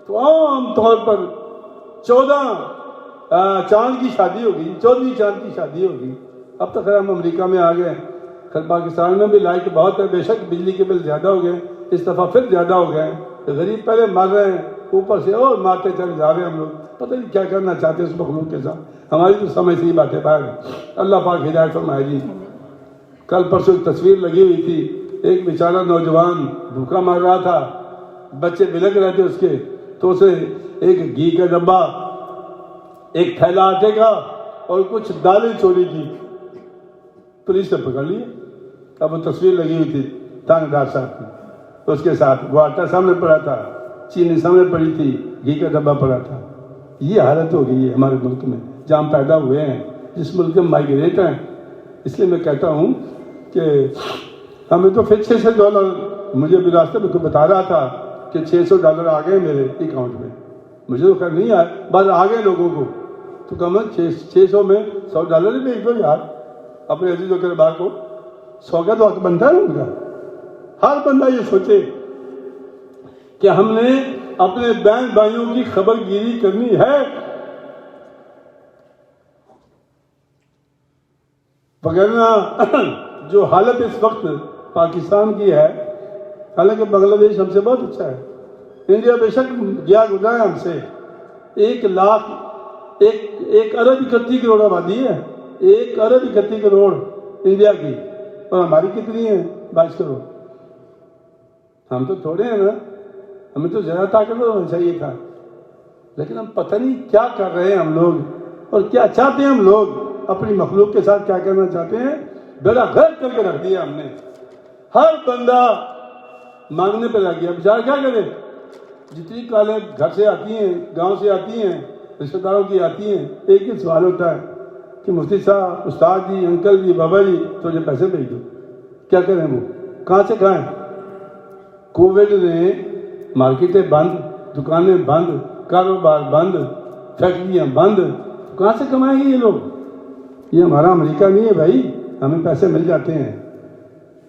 تو عام طور پر 14 چاند کی شادی ہوگی، 14ویں چاند کی شادی ہوگی۔ اب تو خیر ہم امریکہ میں آ گئے، خیر پاکستان میں بھی لائٹ بہت ہے، بے شک بجلی کے بل زیادہ ہو گئے، اس دفعہ پھر زیادہ ہو گئے، غریب پہلے مر رہے ہیں، اوپر سے اور مارتے چلے جا رہے ہیں ہم لوگ، پتہ نہیں کیا کرنا چاہتے ہیں اس مخلوق کے ساتھ، ہماری تو سمجھ سے ہی باتیں باہر ہیں۔ اللہ پاک ہدایت فرمائے جی۔ کل پرسوں ایک تصویر لگی ہوئی تھی، ایک بیچارہ نوجوان بھوکا مار رہا تھا، بچے بلک رہے تھے اس کے، تو اسے ایک گھی کا ڈبہ، ایک تھیلا آٹے کا اور کچھ دالیں چوری کی، پولیس نے پکڑ لیا۔ اب وہ تصویر لگی ہوئی تھی تھانے دار صاحب کی، اس کے ساتھ وہ آٹا سامنے پڑا تھا، چینی سامنے پڑی تھی، گھی کا ڈبہ پڑا تھا۔ یہ حالت ہو گئی ہے ہمارے ملک میں جہاں ہم پیدا ہوئے ہیں، جس ملک میں مائیگریٹ ہیں۔ اس لیے میں کہتا ہوں کہ ہمیں تو پھر $600، مجھے بھی راستے میں کوئی بتا رہا تھا کہ $600 آ گئے میرے اکاؤنٹ میں، مجھے تو خیر نہیں آئے، بس آ گئے لوگوں کو، تو کم 600 میں $100 ہی بھیج دو یار اپنے عزیز و اقربا کو، 100 کا تو حق بنتا ہے ان کا۔ ہر بندہ یہ سوچے کہ ہم نے اپنے بہن بھائیوں کی خبر گیری کرنی ہے، وگرنہ جو حالت اس وقت پاکستان کی ہے، حالانکہ بنگلہ دیش ہم سے بہت اچھا ہے، انڈیا بے شک گیا گزرا ہے ہم سے، 1 ارب 31 کروڑ آبادی ہے، 1 ارب 31 کروڑ انڈیا کی، اور ہماری کتنی ہے؟ 22 کروڑ۔ ہم تو تھوڑے ہیں نا، ہمیں تو زیادہ طاقتور ہونا چاہیے تھا، لیکن ہم پتہ نہیں کیا کر رہے ہیں ہم لوگ، اور کیا چاہتے ہیں ہم لوگ اپنی مخلوق کے ساتھ، کیا کرنا چاہتے ہیں، بیڑا غرق کر کے رکھ دیا ہم نے۔ ہر بندہ مانگنے پہ لگ گیا، بیچارہ کیا کرے؟ جتنی کالیں گھر سے آتی ہیں، گاؤں سے آتی ہیں، رشتہ داروں کی آتی ہیں، ایک ہی سوال ہوتا ہے کہ مفتی صاحب، استاد جی، انکل جی، بابا جی تو مجھے پیسے بھیج دو۔ کیا کریں وہ؟ کہاں سے کھائیں؟ کووڈ نے مارکیٹیں بند، دکانیں بند، کاروبار بند، فیکٹریاں بند، کہاں سے کمائیں گے یہ لوگ؟ یہ ہمارا امریکہ نہیں ہے بھائی، ہمیں پیسے مل جاتے ہیں،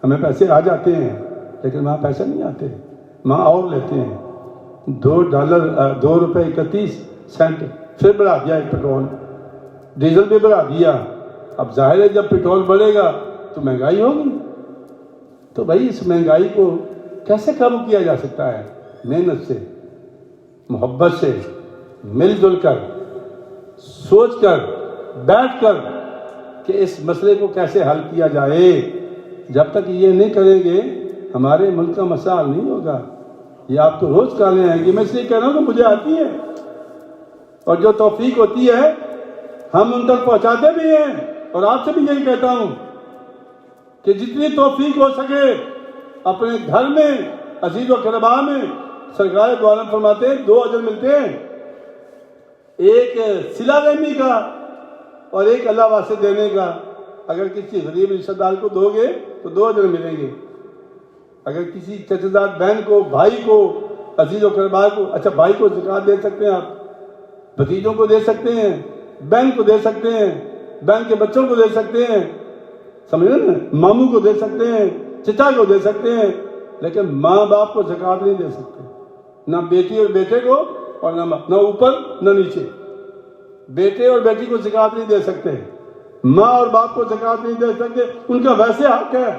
ہمیں پیسے آ جاتے ہیں، لیکن وہاں پیسے نہیں آتے، وہاں اور لیتے ہیں۔ $2.31 پھر بڑھا دیا ایک پیٹرول، ڈیزل بھی بڑھا دیا۔ اب ظاہر ہے جب پیٹرول بڑھے گا تو مہنگائی ہوگی، تو بھائی اس مہنگائی کو کیسے قابو کیا جا سکتا ہے؟ محنت سے، محبت سے، مل جل کر، سوچ کر، بیٹھ کر کہ اس مسئلے کو کیسے حل کیا جائے۔ جب تک یہ نہیں کریں گے ہمارے ملک کا مسئلہ حل نہیں ہوگا۔ یہ آپ تو روز کالیں آئیں گی، میں اس لیے کہہ رہا ہوں کہ مجھے آتی ہے، اور جو توفیق ہوتی ہے ہم ان تک پہنچاتے بھی ہیں، اور آپ سے بھی یہی کہتا ہوں کہ جتنی توفیق ہو سکے اپنے گھر میں، عزیز و اقربا میں، سرکار دو عالم فرماتے ہیں 2 اجر ملتے ہیں، ایک صلہ رحمی کا اور ایک اللہ واسطے دینے کا. اگر کسی غریب رشتہ دار کو دو گے تو 2 اجر ملیں گے. اگر کسی چچا زاد بہن کو، بھائی کو، عزیز و اقربا کو، اچھا بھائی کو زکوٰۃ دے سکتے ہیں آپ، بھتیجوں کو دے سکتے ہیں، بہن کو دے سکتے ہیں، بہن کے بچوں کو دے سکتے ہیں، سمجھ رہے نا، ماموں کو دے سکتے ہیں، چچا کو دے سکتے ہیں، لیکن ماں باپ کو زکوٰۃ نہیں دے سکتے. نہ بیٹی اور بیٹے کو، اور نہ اوپر نہ نیچے. بیٹے اور بیٹی کو زکوٰۃ نہیں دے سکتے، ماں اور باپ کو زکوٰۃ نہیں دے سکتے. ان کا ویسے حق ہے،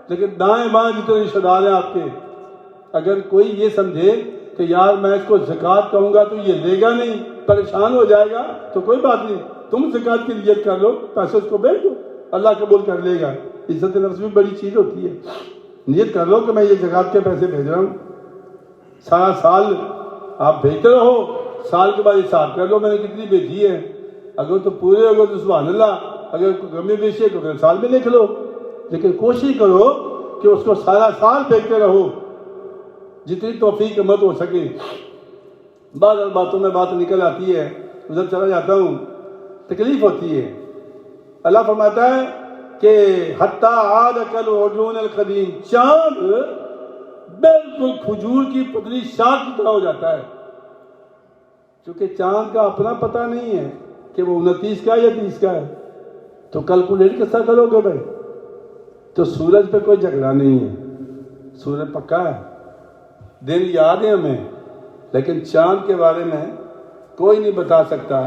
لیکن دائیں بائیں جتنے رشتہ دار ہیں آپ کے، اگر کوئی یہ سمجھے کہ یار میں اس کو زکوٰۃ کہوں گا تو یہ لے گا نہیں، پریشان ہو جائے گا، تو کوئی بات نہیں، تم زکوٰۃ کی نیت کر لو، پیسے اس کو بھیج دو، اللہ قبول کر لے گا. عزت نفس بھی بڑی چیز ہوتی ہے. نیت کر لو کہ میں یہ زکوٰۃ کے پیسے بھیج رہا ہوں، سارا سال آپ بھیجتے رہو، سال کے بعد حساب کر لو میں نے کتنی بھیجی ہے. اگر تو پورے ہو گئے تو سبحان اللہ، اگر کمی بیشی ہے تو پھر سال میں لکھ لو، لیکن کوشش کرو کہ اس کو سارا سال بھیجتے رہو جتنی توفیق مت ہو سکے. بعض باتوں میں بات نکل آتی ہے، ادھر چلا جاتا ہوں، تکلیف ہوتی ہے. اللہ فرماتا ہے کہ حتی عاد کالعرجون القدیم، چاند بالکل کھجور کی پتلی شاخ کی طرح ہو جاتا ہے. چونکہ چاند کا اپنا پتہ نہیں ہے کہ وہ 29 کا یا 30 کا ہے، تو کیلکولیٹ کیسا کرو گے بھائی؟ تو سورج پہ کوئی جھگڑا نہیں ہے، سورج پکا ہے، دن یاد ہے ہمیں، لیکن چاند کے بارے میں کوئی نہیں بتا سکتا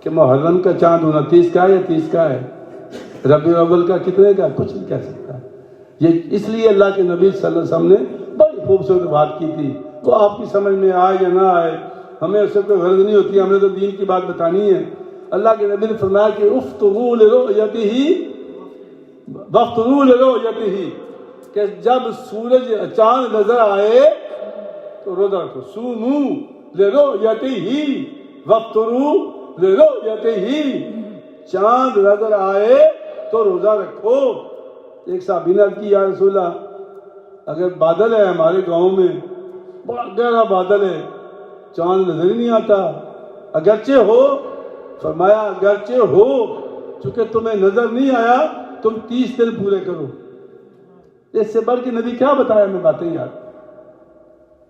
کہ محرم کا چاند 29 کا ہے یا 30 کا ہے، ربیع الاول کا کتنے کا، کچھ نہیں کہہ سکتا. یہ اس لیے اللہ کے نبی صلی اللہ علیہ وسلم نے بڑی خوبصورت بات کی تھی. وہ آپ کی سمجھ میں آئے یا نہ آئے، ہمیں اس سے کوئی غرض نہیں ہوتی، ہم نے تو دین کی بات بتانی ہے. اللہ کے نبی نے فرمایا کہ افطروا لرؤیتہ وافطروا لرؤیتہ، کہ جب سورج چاند نظر آئے تو روزہ رکھو. صوموا لرؤیتہ وافطروا لرؤیتہ، چاند نظر آئے تو روزہ رکھو. ایک صحابی نے عرض کی یا رسول اللہ، اگر بادل ہے ہمارے گاؤں میں، بڑا گہرا بادل ہے، چاند نظر ہی نہیں آتا، اگرچہ ہو، فرمایا اگرچہ ہو، چونکہ تمہیں نظر نہیں آیا تم 30 دن پورے کرو. اس سے بڑھ کے نبی کیا بتایا ہمیں باتیں یار،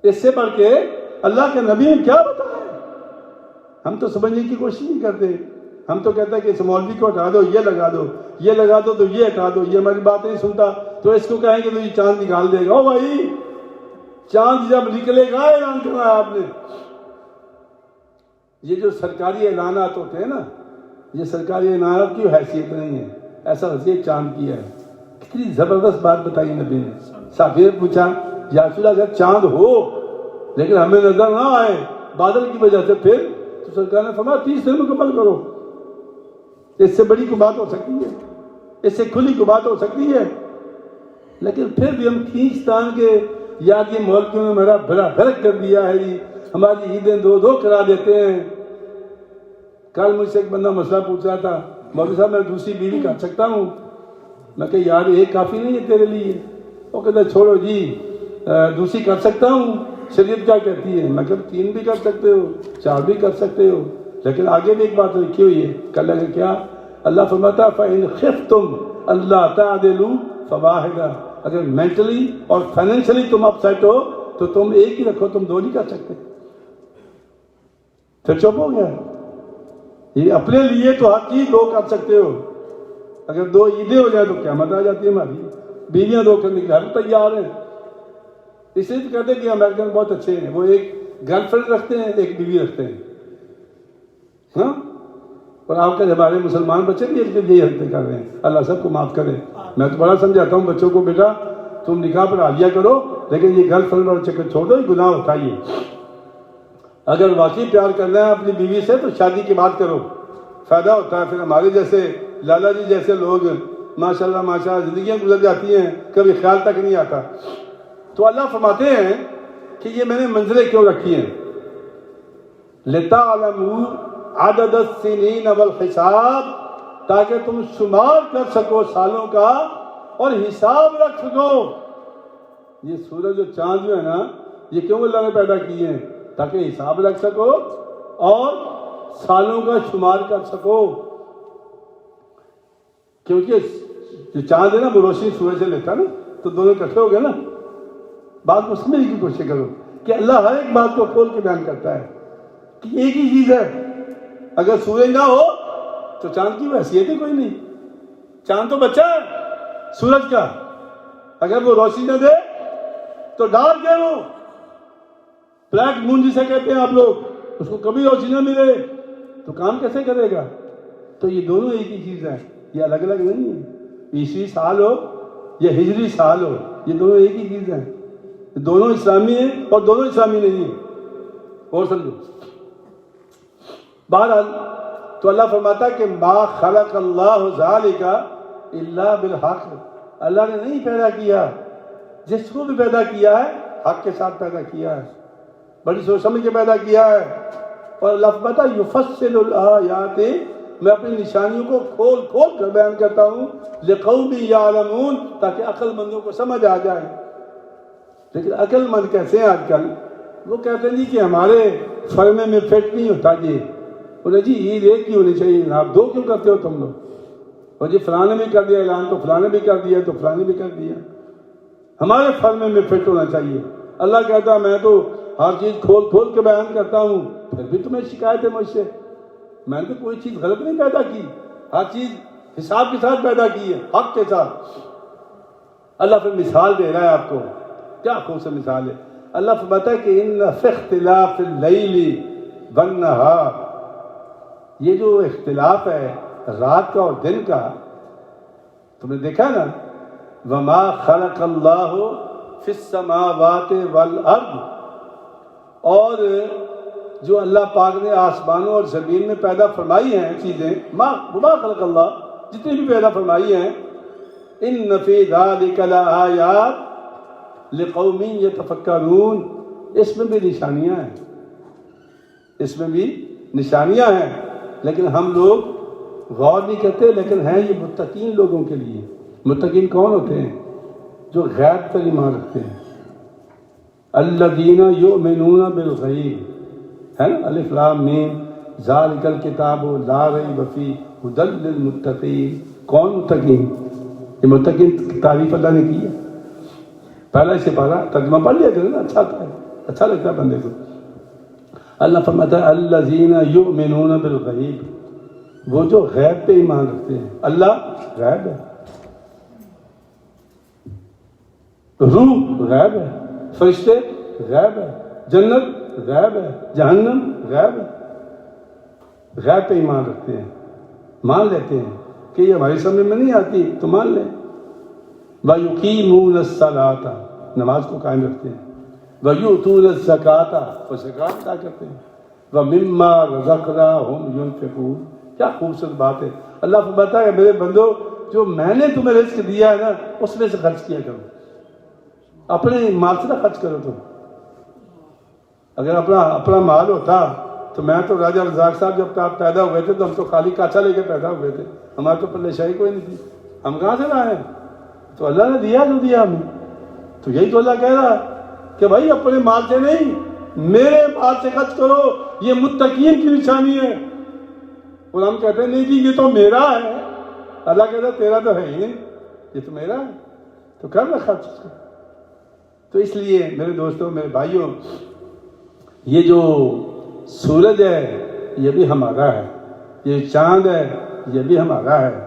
اس سے بڑھ کے اللہ کے نبی نے کیا بتایا؟ ہم تو سمجھنے کی کوشش نہیں کرتے. ہم تو کہتے ہیں کہ اس مولوی کو ہٹا دو، یہ لگا دو، یہ لگا دو تو یہ ہٹا دو، یہ ہماری بات نہیں سنتا تو اس کو کہیں کہ تو یہ چاند نکال دے گا. او بھائی، چاند جب نکلے گا اعلان کرنا ہے آپ نے. یہ جو سرکاری اعلانات ہوتے ہیں نا، یہ سرکاری اعلانات کی حیثیت نہیں ہے، ایسا حیثیت چاند کی ہے. کتنی زبردست بات بتائی نبی نے. صحابی نے پوچھا یا رسول اللہ اگر چاند ہو لیکن ہمیں نظر نہ آئے بادل کی وجہ سے، پھر تو سرکار نے فرمایا 30 دن مکمل کرو. اس سے بڑی کو بات ہو سکتی ہے، اس سے کھلی کو بات ہو سکتی ہے. لیکن پھر بھی ہم کھینچ تان کے یاد یہ مولویوں نے میرا بڑا فرق کر دیا ہے جی، ہماری عیدیں 2 کرا دیتے ہیں. کل مجھ سے ایک بندہ مسئلہ پوچھ رہا تھا، مولوی صاحب میں دوسری بیوی کر سکتا ہوں؟ میں کہ یار ایک کافی نہیں ہے تیرے لیے. وہ کہتا چھوڑو جی دوسری کر سکتا ہوں، شریعت کیا کہتی ہے؟ میں کہ 3 بھی کر سکتے ہو، 4 بھی کر سکتے ہو، لیکن آگے بھی ایک بات لکھی ہوئی ہے. کل اگر کیا اللہ فرماتا فَإِنْ خِفْتُمْ أَلَّا تَعْدِلُوا فَوَاحِدًا، اگر مینٹلی اور فائنینشلی تم اپ سیٹ ہو تو تم ایک ہی رکھو، تم 2 نہیں کر سکتے. پھر چپ ہو گیا. یہ اپنے لیے تو ہر چیز 2 کر سکتے ہو، اگر 2 عیدیں ہو جائیں تو قیامت آ جاتی ہے ہماری. بیویاں 2 کرنے کے لیے ہم تیار ہیں. اس لیے تو کہتے ہیں کہ امریکن بہت اچھے ہیں، وہ ایک گرل فرینڈ رکھتے ہیں، ایک بیوی رکھتے ہیں. ہاں، اور آپ کے ہمارے مسلمان بچے بھی اس کے لیے حرکتیں کر رہے ہیں. اللہ سب کو معاف کرے. میں تو بڑا سمجھاتا ہوں بچوں کو، بیٹا تم نکاح پڑھا لیا کرو، لیکن یہ گرل فرینڈ اور چکر چھوڑ دو، یہ گناہ ہوتا ہی ہے. اگر واقعی پیار کرنا ہے اپنی بیوی سے تو شادی کی بات کرو، فائدہ ہوتا ہے. پھر ہمارے جیسے لالا جی جیسے لوگ ماشاءاللہ ماشاءاللہ زندگیاں گزر جاتی ہیں، کبھی خیال تک نہیں آتا. تو اللہ فرماتے ہیں کہ یہ میں نے منزلیں کیوں رکھی ہیں؟ لِتَعْلَمُوا عَدَدَ السِّنِينَ وَالْحِسَابِ، تاکہ تم شمار کر سکو سالوں کا اور حساب رکھ سکو. یہ سورج اور چاند جو ہے نا، یہ کیوں اللہ نے پیدا کیے ہیں؟ تاکہ حساب رکھ سکو اور سالوں کا شمار کر سکو، کیونکہ جو چاند ہے نا وہ روشنی سورج سے لیتا ہے نا، تو دونوں اکٹھے ہو گئے نا. بات کو سمجھنے کی کوشش کرو کہ اللہ ہر ایک بات کو کھول کے بیان کرتا ہے کہ ایک ہی چیز ہے. اگر سورج نہ ہو تو چاند کی حیثیت ہی کوئی نہیں. چاند تو بچہ ہے سورج کا، اگر وہ روشنی نہ دے تو ڈارک ہے، وہ بلیک مون جسے کہتے ہیں آپ لوگ، اس کو کبھی روشنی نہ ملے تو کام کیسے کرے گا؟ تو یہ دونوں ایک ہی چیز ہے، یہ الگ الگ نہیں ہے. عیسوی سال ہو یا ہجری سال ہو، یہ دونوں ایک ہی چیز ہیں. دونوں اسلامی ہیں اور دونوں اسلامی نہیں ہیں. اور سمجھو. بہرحال تو اللہ فرماتا ہے کہ ما خلق اللہ ذالک الا بالحق، اللہ نے نہیں پیدا کیا، جس کو بھی پیدا کیا ہے حق کے ساتھ پیدا کیا ہے، بڑی سوچ سمجھ کے پیدا کیا ہے. اور اللہ فرماتا ہے یفصل الآیات، میں اپنی نشانیوں کو کھول کھول کر بیان کرتا ہوں لقوم یعلمون، تاکہ عقل مندوں کو سمجھ آ جائے. لیکن عقل مند کیسے ہیں آج کل؟ وہ کہتے ہیں جی کہ ہمارے فرمے میں فٹ نہیں ہوتا جی. بولے جی عید ایک ہی ہونی چاہیے، آپ دو کیوں کرتے ہو تم لوگ؟ اور جی فلاں نے بھی کر دیا اعلان، تو فلاں نے بھی کر دیا، تو فلاں نے بھی کر دیا. ہمارے فرمے میں فٹ ہونا چاہیے. اللہ کہتا ہے میں تو ہر چیز کھول کھول کے بیان کرتا ہوں، پھر بھی تمہیں شکایت ہے مجھ سے. میں نے تو کوئی چیز غلط نہیں پیدا کی، ہر چیز حساب کے ساتھ پیدا کی ہے، حق کے ساتھ. اللہ پھر مثال دے رہا ہے آپ کو، کیا خوبصورت مثال ہے. اللہ فرماتا ہے کہ ان فی اختلاف اللیل والنہار، یہ جو اختلاف ہے رات کا اور دن کا، تم نے دیکھا نا، وما خلق اللہ فی السماوات والارض، اور جو اللہ پاک نے آسمانوں اور زمین میں پیدا فرمائی ہیں چیزیں، وما خلق اللہ، جتنی بھی پیدا فرمائی ہیں، ان فی ذلک لآیات لقوم یتفکرون، اس میں بھی نشانیاں ہیں، اس میں بھی نشانیاں ہیں. لیکن ہم لوگ غور نہیں کرتے. لیکن ہیں یہ متقین لوگوں کے لیے. متقین کون ہوتے ہیں؟ جو غیب پر ایمان رکھتے ہیں. الذین یؤمنون بالغیب، ہے نا، الف لام میم ذالک الکتاب لا ریب فیہ ھدی للمتقین. کون متقین؟ یہ متقین کی تعریف اللہ نے کی ہے. پہلا اسے پڑھا، ترجمہ پڑھ لیا کرے نا، اچھا لگتا ہے بندے کو. اللہ فرماتا ہے الذین یؤمنون بالغیب، وہ جو غیب پہ ایمان رکھتے ہیں. اللہ غیب ہے، روح غیب ہے، فرشتے غیب ہے، جنت غیب ہے، جہنم غیب ہے. غیب پہ ایمان رکھتے ہیں، مان لیتے ہیں کہ یہ ہماری سمجھ میں نہیں آتی تو مان لیں. وَيُقِيمُونَ الصَّلَاةَ، نماز کو قائم رکھتے ہیں. وَيُؤْتُونَ الزَّكَاةَ، اور زکوٰۃ ادا کرتے ہیں. وَمِمَّا رَزَقْنَاهُمْ يُنْفِقُونَ. کیا خوبصورت بات ہے. اللہ فرماتا ہے میرے بندو، جو میں نے تمہیں رزق دیا ہے نا، اس میں سے خرچ کیا کرو. اپنے مال سے نہ خرچ کرو. تم اگر اپنا مال ہوتا تو میں تو راجہ رزاق صاحب جب آپ پیدا ہوئے تھے تو ہم تو خالی کاچا لے کے پیدا ہوئے تھے، ہمارے تو پلے شاہی کوئی نہیں تھی. ہم کہاں سے لائے؟ تو اللہ نے دیا جو دیا ہمیں. تو یہی تو اللہ کہہ رہا ہے کہ بھائی اپنے مال سے نہیں، میرے مال سے خرچ کرو. یہ متقین کی نشانی ہے. اور ہم کہتے ہیں نہیں جی یہ تو میرا ہے. اللہ کہتا ہے تیرا تو ہے ہی نہیں، یہ تو میرا ہے، تو کر نہ خرچ اس کو. تو اس لیے میرے دوستوں، میرے بھائیوں، یہ جو سورج ہے یہ بھی ہمارا ہے، یہ چاند ہے یہ بھی ہمارا ہے،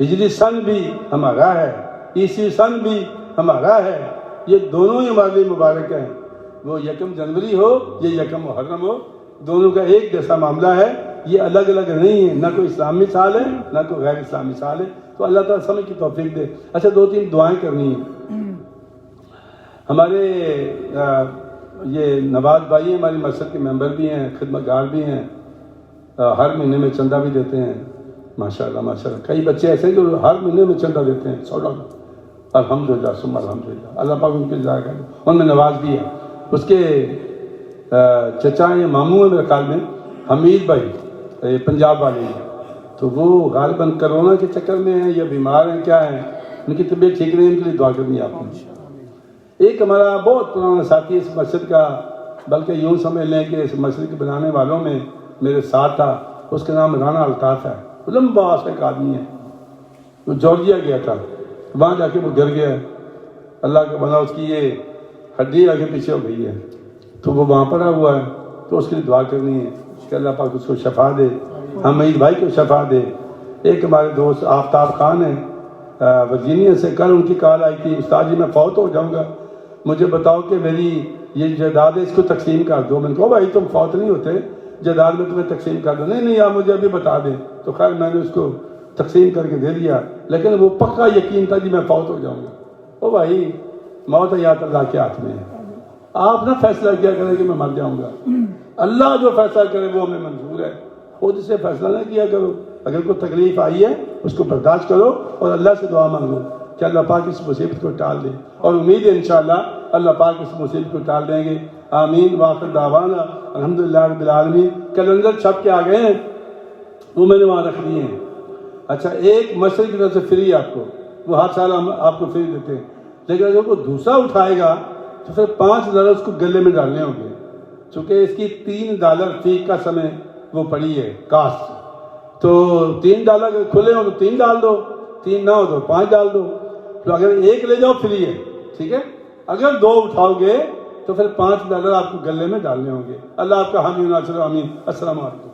ہجری سن بھی ہمارا ہے، عیسوی سن بھی ہمارا ہے. یہ دونوں ہی ہمارے لیے مبارک ہیں. وہ یکم جنوری ہو یا یکم محرم ہو، دونوں کا ایک جیسا معاملہ ہے. یہ الگ الگ نہیں ہے، نہ کوئی اسلامی سال ہے نہ کوئی غیر اسلامی سال ہے. تو اللہ تعالیٰ سمجھ کی توفیق دے. اچھا، 2-3 دعائیں کرنی ہیں. ہمارے یہ نواز بھائی ہماری مسجد کے ممبر بھی ہیں، خدمت گار بھی ہیں، ہر مہینے میں چندہ بھی دیتے ہیں. ماشاءاللہ ماشاءاللہ. کئی بچے ایسے ہیں جو ہر مہینے میں چندہ دیتے ہیں، $100. الحمدللہ ثم الحمدللہ. اللہ پاک ان کے جزائے کرے. ان میں نواز بھی ہے. اس کے چچا یا ماموں ہیں میرے خیال میں، حمید بھائی، پنجاب والے ہیں. تو وہ غالباً کرونا کے چکر میں ہیں یا بیمار ہیں، کیا ہیں، ان کی طبیعت ٹھیک نہیں، ان کے لیے دعا کرنی ہے آپ نے. ایک ہمارا بہت پرانا ساتھی اس مسجد کا، بلکہ یوں سمجھ لیں کہ اس مسجد کے بنانے والوں میں میرے ساتھ تھا، اس کا نام رانا الطاف ہے، لمبا سا ایک آدمی ہے، وہ جارجیا گیا تھا، وہاں جا کے وہ گر گیا، اللہ کا بندہ، اس کی یہ ہڈی آگے پیچھے ہو گئی ہے، تو وہ وہاں پڑا ہوا ہے، تو اس کے لیے دعا کرنی ہے کہ اللہ پاک اس کو شفا دے، ہم عید بھائی کو شفا دے۔ ایک ہمارے دوست آفتاب خان ہیں ورجینیا سے، کل ان کی کال آئی تھی، استاد جی میں فوت ہو جاؤں گا، مجھے بتاؤ کہ میری یہ جائیداد ہے اس کو تقسیم کر دو۔ میں نے کہا بھائی تم فوت نہیں ہوتے، جائیداد میں تمہیں تقسیم کر دو۔ نہیں آپ مجھے ابھی بتا دیں۔ تو خیر میں نے اس کو تقسیم کر کے دے دیا، لیکن وہ پکا یقین تھا جی میں فوت ہو جاؤں گا۔ او بھائی موت حیات اللہ کے ہاتھ میں ہے، آپ نہ فیصلہ کیا کریں کہ میں مر جاؤں گا، اللہ جو فیصلہ کرے وہ ہمیں منظور ہے، خود سے فیصلہ نہ کیا کرو۔ اگر کوئی تکلیف آئی ہے اس کو برداشت کرو اور اللہ سے دعا مانگو کہ اللہ پاک اس مصیبت کو ٹال دے، اور امید ہے انشاءاللہ اللہ پاک اس مصیبت کو ٹال دیں گے۔ آمین واخر دعوانا الحمدللہ رب العالمین۔ کیلنڈر چھپ کے آ گئے ہیں، وہ میں نے وہاں رکھ دیے ہیں۔ اچھا ایک مشرق کی طرف سے فری آپ کو، وہ ہر سال ہم آپ کو فری دیتے ہیں، لیکن اگر وہ دوسرا اٹھائے گا تو پھر $5 اس کو گلے میں ڈالنے ہوں گے، چونکہ اس کی $3 فی کا سمے وہ پڑی ہے کاسٹ، تو $3 کھلے ہو تو 3 ڈال دو، 3 نہ ہو تو 5 ڈال دو، تو اگر ایک لے جاؤ فری ہے، ٹھیک ہے۔ اگر 2 اٹھاؤ گے تو پھر $5 آپ کو گلے میں ڈالنے ہوں گے۔ اللہ آپ کا حامی و ناصر، آمین۔ السلام علیکم۔